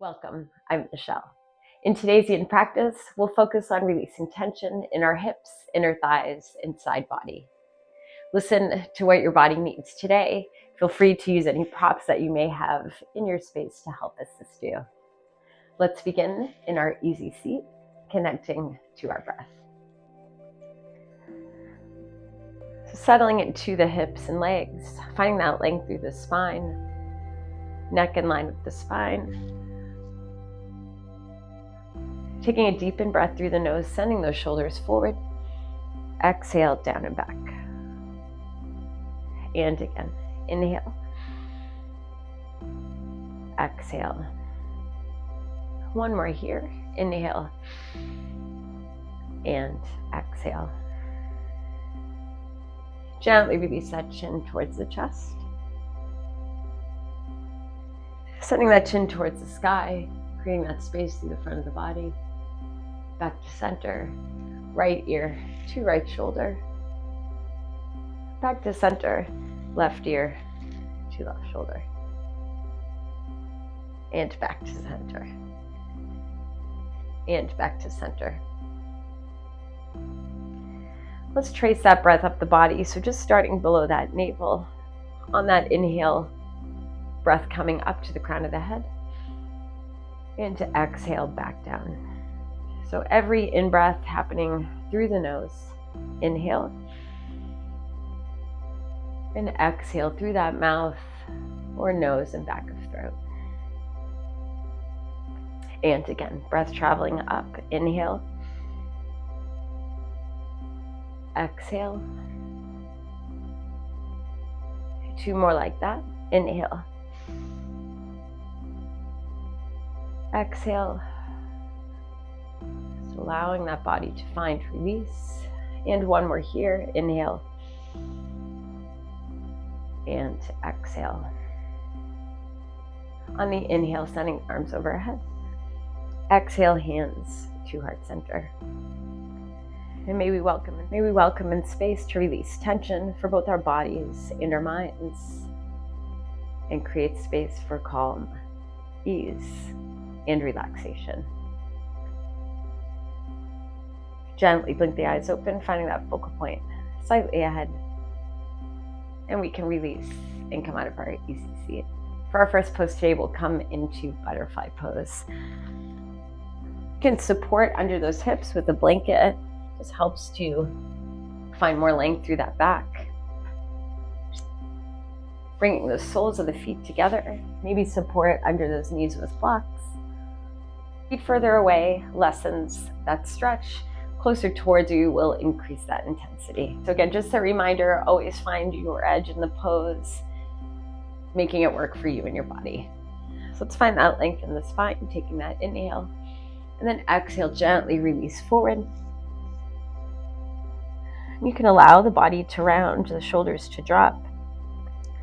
Welcome, I'm Michelle. In today's Yin practice, we'll focus on releasing tension in our hips, inner thighs, and side body. Listen to what your body needs today. Feel free to use any props that you may have in your space to help assist you. Let's begin in our easy seat, connecting to our breath. So settling into the hips and legs, finding that length through the spine, neck in line with the spine. Taking a deep in breath through the nose, sending those shoulders forward. Exhale, down and back. And again, inhale. Exhale. One more here. Inhale. And exhale. Gently release that chin towards the chest. Sending that chin towards the sky, creating that space through the front of the body. Back to center, right ear to right shoulder. Back to center, left ear to left shoulder. And back to center. And back to center. Let's trace that breath up the body. So just starting below that navel. On that inhale, breath coming up to the crown of the head. And to exhale back down. So every in-breath happening through the nose. Inhale. And exhale through that mouth or nose and back of throat. And again, breath traveling up. Inhale. Exhale. Two more like that. Inhale. Exhale. Just allowing that body to find release. And one more here. Inhale. And exhale. On the inhale, sending arms overhead. Exhale, hands to heart center. And may we welcome in space to release tension for both our bodies and our minds. And create space for calm, ease, and relaxation. Gently blink the eyes open, finding that focal point slightly ahead. And we can release and come out of our easy seat. For our first pose today, we'll come into butterfly pose. You can support under those hips with a blanket. Just helps to find more length through that back. Bringing the soles of the feet together. Maybe support under those knees with blocks. Feet further away lessens that stretch. Closer towards you will increase that intensity. So again, just a reminder, always find your edge in the pose, making it work for you and your body. So let's find that length in the spine, taking that inhale, and then exhale, gently release forward. You can allow the body to round, the shoulders to drop,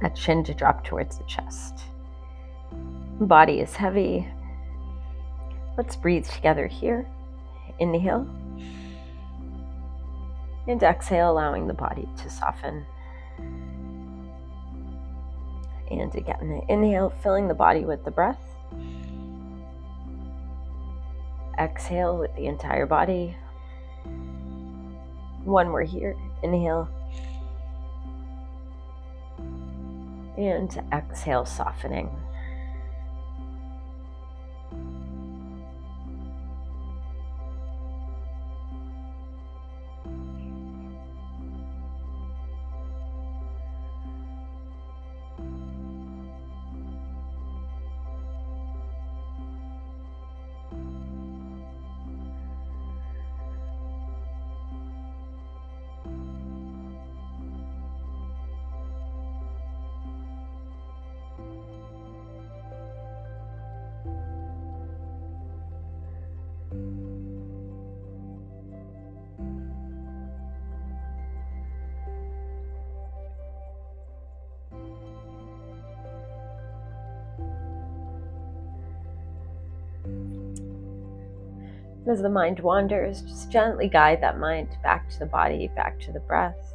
that chin to drop towards the chest. Body is heavy. Let's breathe together here. Inhale. And exhale, allowing the body to soften. And again, inhale, filling the body with the breath. Exhale with the entire body. One more here. Inhale. And exhale, softening. As the mind wanders, just gently guide that mind back to the body, back to the breath.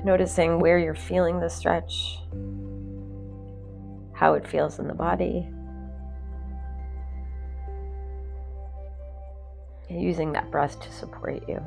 Noticing where you're feeling the stretch. how it feels in the body. And using that breath to support you.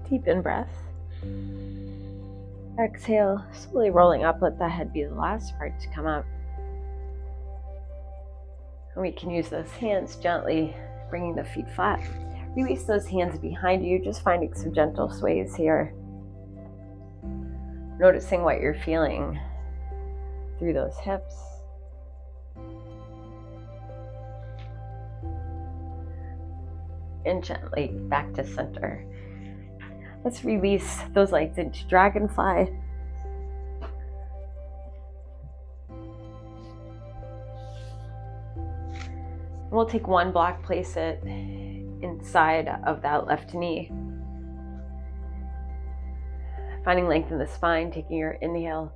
Deep in breath. Exhale, slowly rolling up. Let the head be the last part to come up. And we can use those hands gently, bringing the feet flat. Release those hands behind you, just finding some gentle sways here. Noticing what you're feeling through those hips. And gently back to center. Let's release those legs into Dragonfly. We'll take one block, place it inside of that left knee. Finding length in the spine, taking your inhale,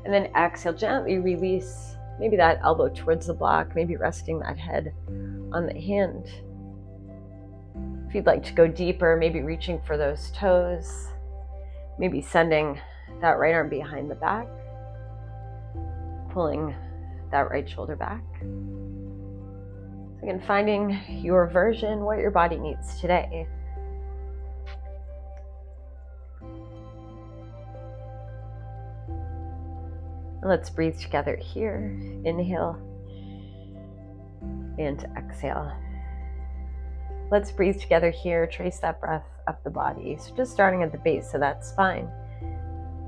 and then exhale, gently release maybe that elbow towards the block, maybe resting that head on the hand. If you'd like to go deeper, maybe reaching for those toes, maybe sending that right arm behind the back, pulling that right shoulder back. So again, finding your version, what your body needs today. And let's breathe together here. Inhale and exhale. Let's breathe together here. Trace that breath up the body. So just starting at the base of that spine.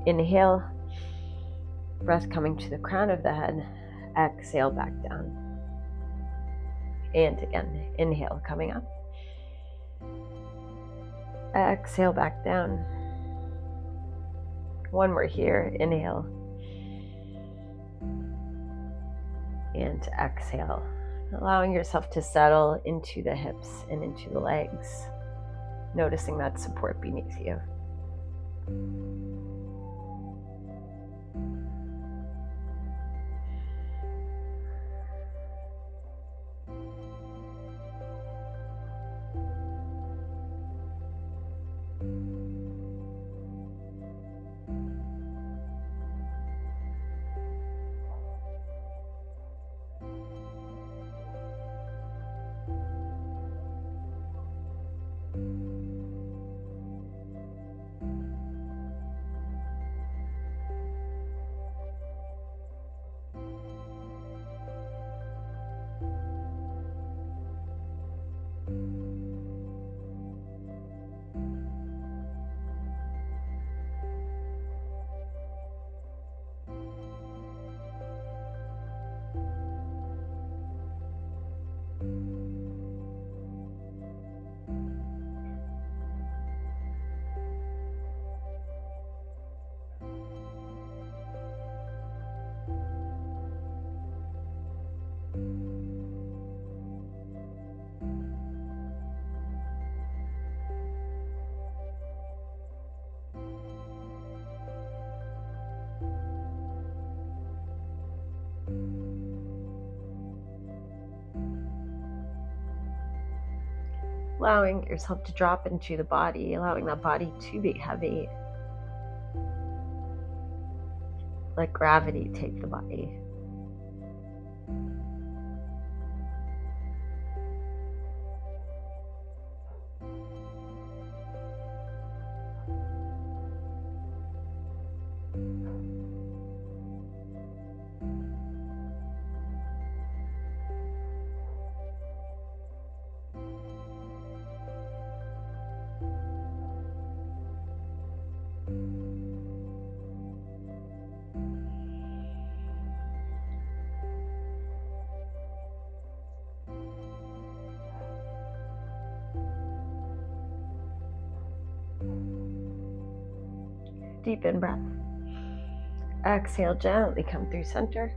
Inhale, breath coming to the crown of the head. Exhale back down. And again, inhale coming up. Exhale back down. One more here. Inhale. And exhale. Allowing yourself to settle into the hips and into the legs. Noticing that support beneath you. allowing yourself to drop into the body, allowing that body to be heavy. Let gravity take the body. Deep in breath. Exhale, gently come through center.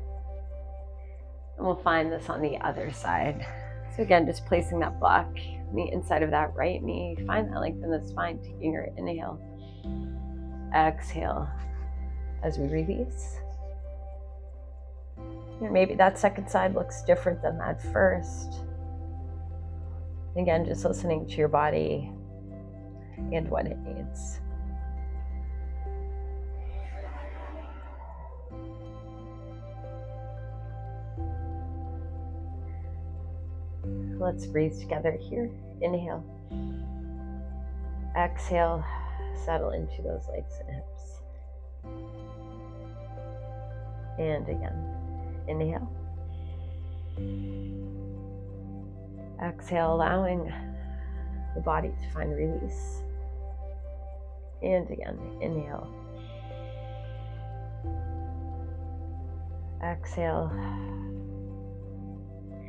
And we'll find this on the other side. So again, just placing that block on the inside of that right knee. Find that length in the spine, taking your inhale. Exhale as we release. And maybe that second side looks different than that first. Again, just listening to your body and what it needs. Let's breathe together here. Inhale. Exhale, settle into those legs and hips. And again, inhale. Exhale, allowing the body to find release. And again, inhale. Exhale,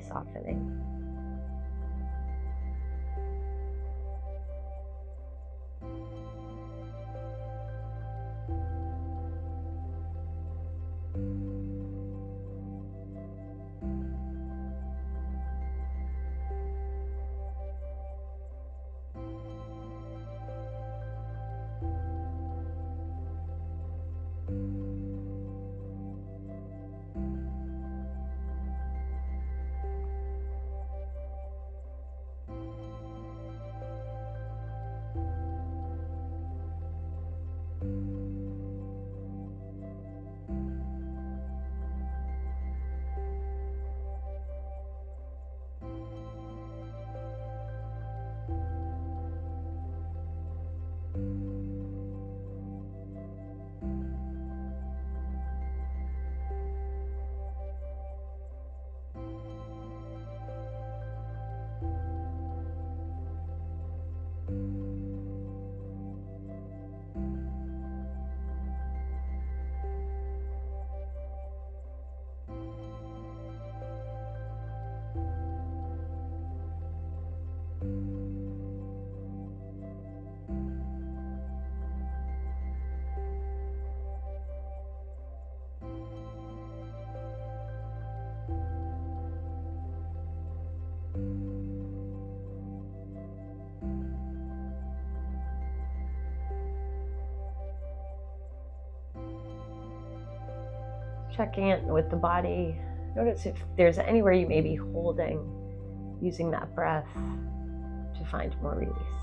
softening. Checking in with the body. Notice if there's anywhere you may be holding, using that breath to find more release.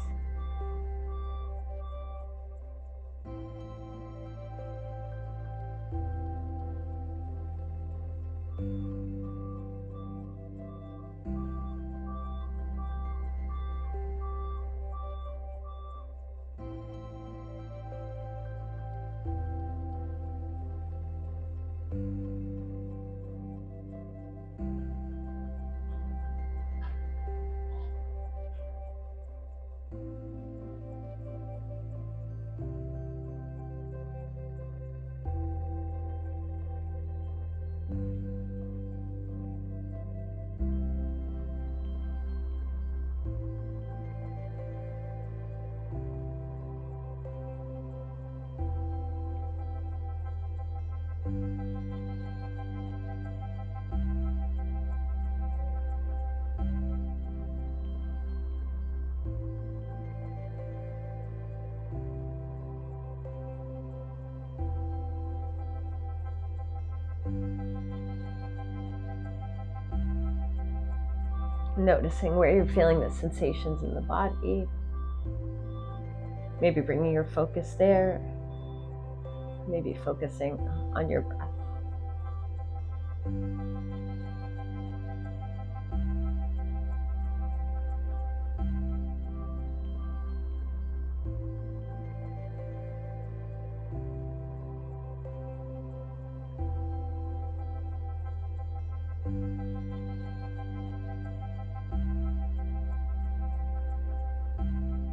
Noticing where you're feeling the sensations in the body. Maybe bringing your focus there. Maybe focusing on your breath.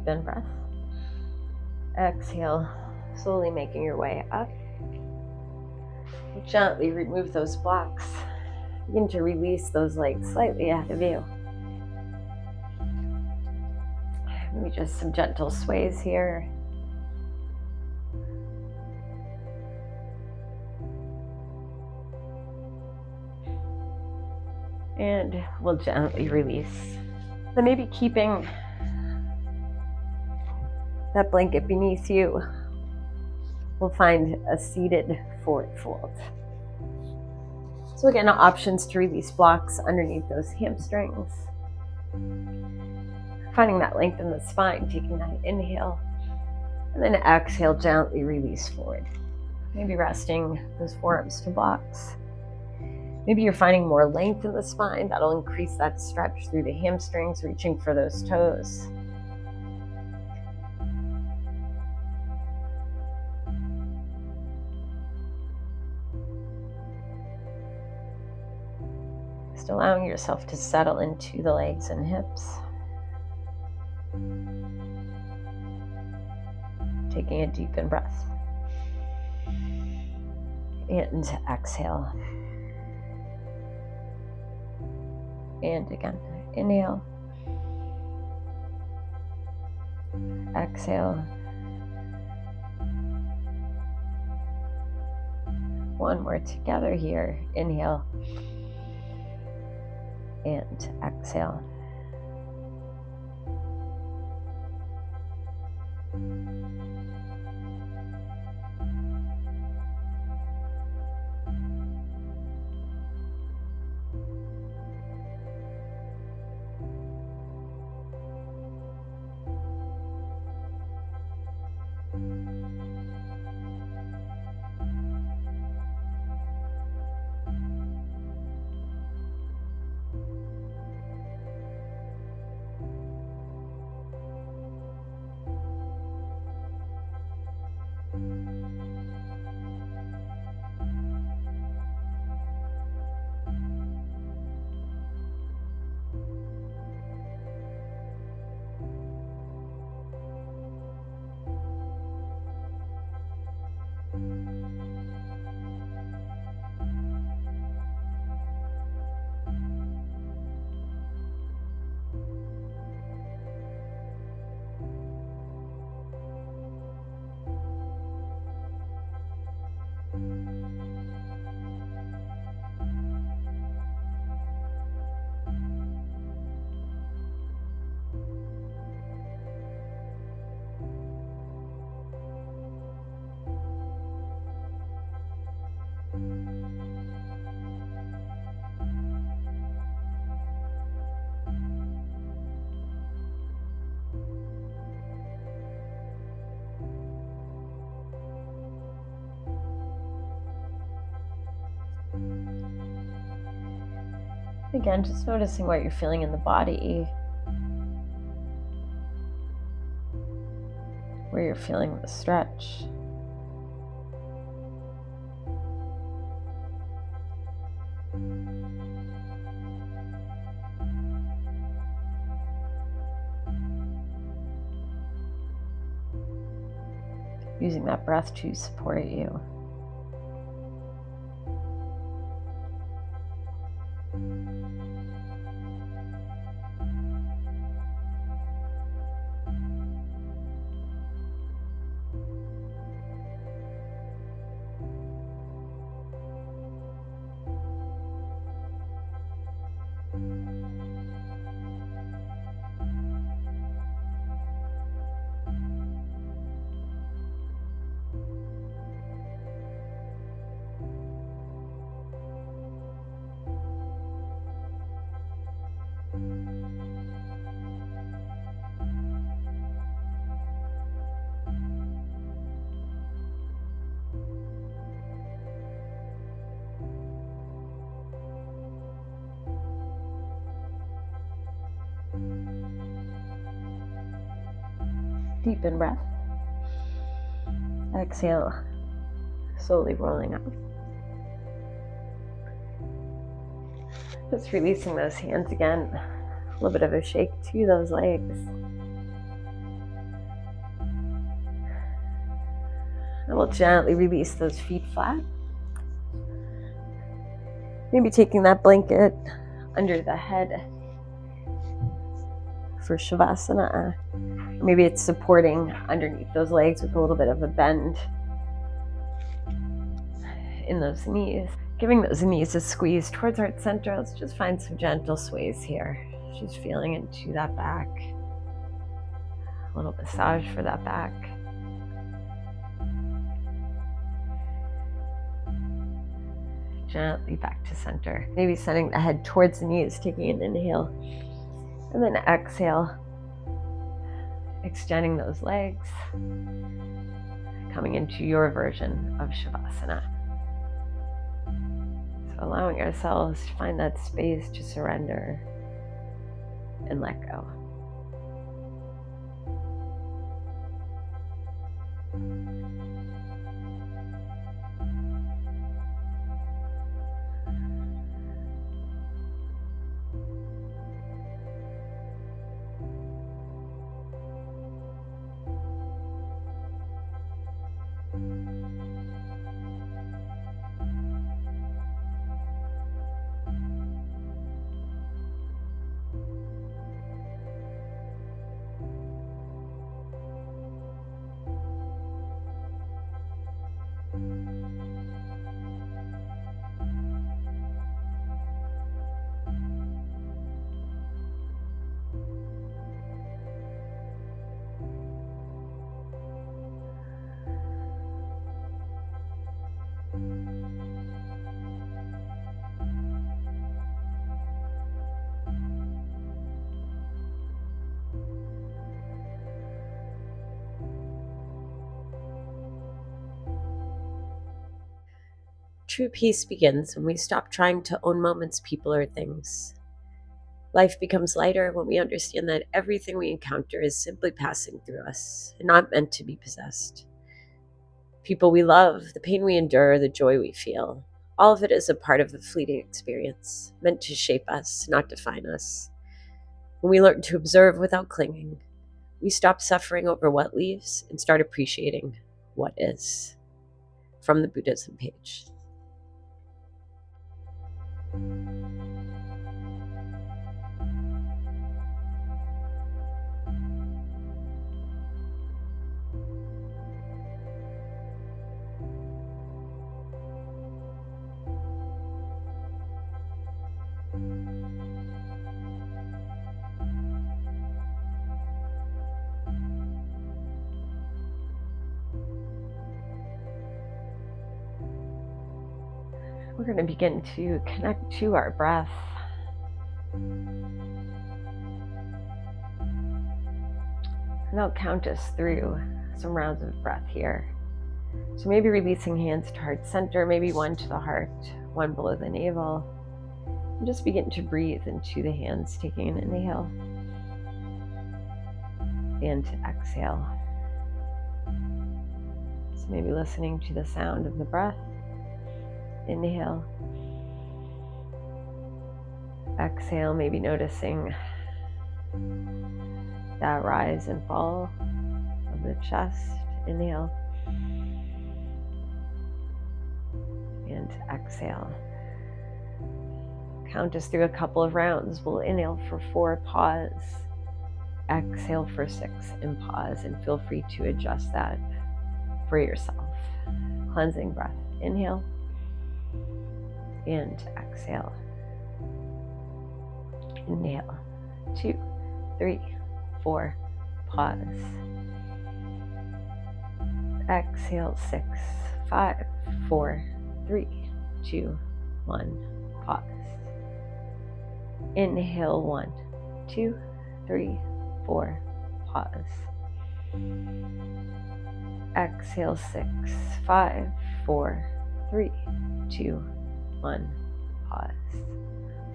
Then breath. Exhale, slowly making your way up. Gently remove those blocks. Begin to release those legs slightly ahead of you. Maybe just some gentle sways here. And we'll gently release. Then maybe keeping that blanket beneath you, we'll find a seated forward fold. So again, options to release blocks underneath those hamstrings. Finding that length in the spine, taking that inhale, and then exhale, gently release forward. Maybe resting those forearms to blocks. Maybe you're finding more length in the spine. That'll increase that stretch through the hamstrings, reaching for those toes. Just allowing yourself to settle into the legs and hips. Taking a deep in breath. And exhale. And again, inhale. Exhale. One more together here. Inhale. And exhale. Again, just noticing what you're feeling in the body, where you're feeling the stretch. Using that breath to support you. Deepen breath. Exhale, slowly rolling up. Just releasing those hands again. A little bit of a shake to those legs. And we'll gently release those feet flat. Maybe taking that blanket under the head for Shavasana. Maybe it's supporting underneath those legs with a little bit of a bend in those knees. Giving those knees a squeeze towards heart center. Let's just find some gentle sways here. Just feeling into that back. A little massage for that back. Gently back to center. Maybe sending the head towards the knees, taking an inhale. And then exhale. Extending those legs. Coming into your version of Shavasana. So allowing ourselves to find that space to surrender and let go. True peace begins when we stop trying to own moments, people, or things. Life becomes lighter when we understand that everything we encounter is simply passing through us and not meant to be possessed. People we love, the pain we endure, the joy we feel, all of it is a part of the fleeting experience, meant to shape us, not define us. When we learn to observe without clinging, we stop suffering over what leaves and start appreciating what is. From the Buddhism page. We're going to begin to connect to our breath. And I'll count us through some rounds of breath here. So maybe releasing hands to heart center, maybe one to the heart, one below the navel. And just begin to breathe into the hands, taking an inhale and exhale. So maybe listening to the sound of the breath. Inhale. Exhale, maybe noticing that rise and fall of the chest. Inhale. And exhale. Count us through a couple of rounds. We'll inhale for 4, pause. Exhale for 6 and pause, and feel free to adjust that for yourself. Cleansing breath. Inhale and exhale. Inhale. 2, 3, 4, pause. Exhale. 6, 5, 4, 3, 2, 1, pause. Inhale. 1, 2, 3, 4, pause. Exhale. 6, 5, 4, 3, 2, 1, pause.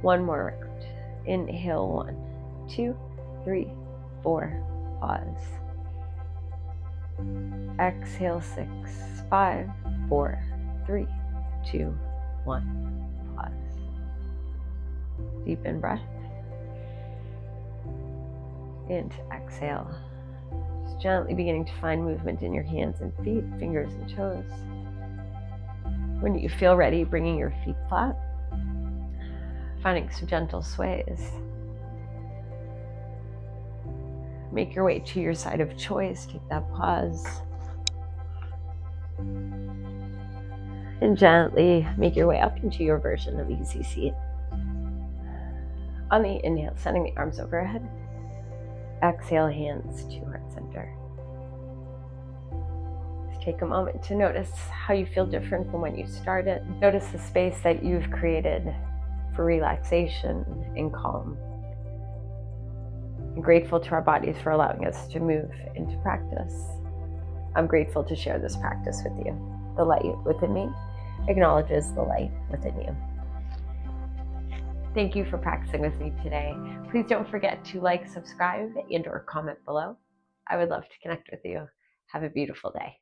One more round. Inhale. 1, 2, 3, 4, pause. Exhale, 6, 5, 4, 3, 2, 1. Pause. Deepen breath. And exhale. Just gently beginning to find movement in your hands and feet, fingers and toes. When you feel ready, bringing your feet flat, finding some gentle sways. Make your way to your side of choice. Take that pause. And gently make your way up into your version of easy seat. On the inhale, sending the arms overhead. Exhale, hands to heart center. Just take a moment to notice how you feel different from when you started. Notice the space that you've created for relaxation and calm. I'm grateful to our bodies for allowing us to move into practice. I'm grateful to share this practice with you. The light within me acknowledges the light within you. Thank you for practicing with me today. Please don't forget to like, subscribe, and/or comment below. I would love to connect with you. Have a beautiful day.